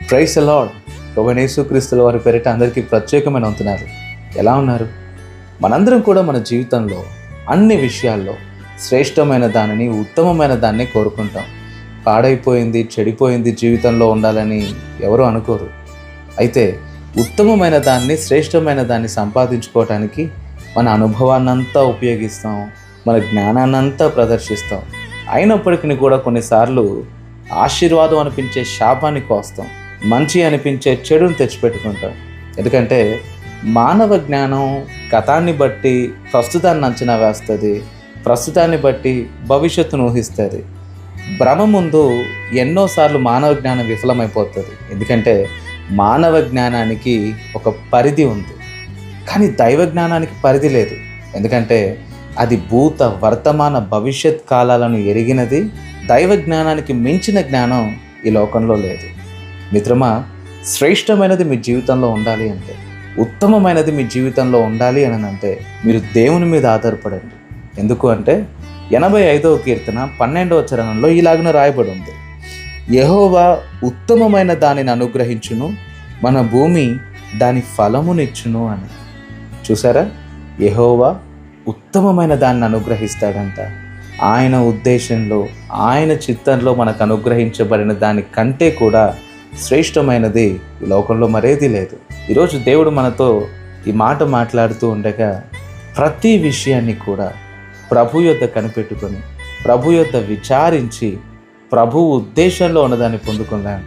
Praise the lord. ప్రభువైన యేసుక్రీస్తుల వారి పేరిట అందరికీ ప్రత్యేకమైన వందనాలు. ఎలా ఉన్నారు? మనందరం కూడా మన జీవితంలో అన్ని విషయాల్లో శ్రేష్టమైన దానిని, ఉత్తమమైన దాన్ని కోరుకుంటాం. పాడైపోయింది, చెడిపోయింది జీవితంలో ఉండాలని ఎవరు అనుకోరు. అయితే ఉత్తమమైన దాన్ని, శ్రేష్టమైన దాన్ని సంపాదించుకోవటానికి మన అనుభవాన్నంతా ఉపయోగిస్తాం, మన జ్ఞానాన్నంతా ప్రదర్శిస్తాం. అయినప్పటికీ కూడా కొన్నిసార్లు ఆశీర్వాదం అనిపించే శాపాన్ని కోస్తాం, మంచి అనిపించే చెడుని తెచ్చిపెట్టుకుంటాం. ఎందుకంటే మానవ జ్ఞానం గతాన్ని బట్టి ప్రస్తుతాన్ని అంచనా వేస్తుంది, ప్రస్తుతాన్ని బట్టి భవిష్యత్తును ఊహిస్తుంది. భ్రమ ముందు ఎన్నోసార్లు మానవ జ్ఞానం విఫలమైపోతుంది. ఎందుకంటే మానవ జ్ఞానానికి ఒక పరిధి ఉంది, కానీ దైవ జ్ఞానానికి పరిధి లేదు. ఎందుకంటే అది భూత, వర్తమాన, భవిష్యత్ కాలాలను ఎరిగినది. దైవ జ్ఞానానికి మించిన జ్ఞానం ఈ లోకంలో లేదు. మిత్రమా, శ్రేష్టమైనది మీ జీవితంలో ఉండాలి అంటే, ఉత్తమమైనది మీ జీవితంలో ఉండాలి అని అంటే మీరు దేవుని మీద ఆధారపడండి. ఎందుకు అంటే 85వ కీర్తన 12వ చరణంలో ఇలాగనే రాయబడి ఉంది, యెహోవా ఉత్తమమైన దానిని అనుగ్రహించును, మన భూమి దాని ఫలమునిచ్చును అని. చూసారా, యెహోవా ఉత్తమమైన దాన్ని అనుగ్రహిస్తాడంట. ఆయన ఉద్దేశంలో, ఆయన చిత్తంలో మనకు అనుగ్రహించబడిన దాని కంటే కూడా శ్రేష్టమైనది ఈ లోకంలో మరేది లేదు. ఈరోజు దేవుడు మనతో ఈ మాట మాట్లాడుతూ ఉండగా ప్రతి విషయాన్ని కూడా ప్రభు యొద్ద కనిపెట్టుకొని, ప్రభు యొద్ద విచారించి, ప్రభు ఉద్దేశంలో ఉన్నదాన్ని పొందుకుందాం.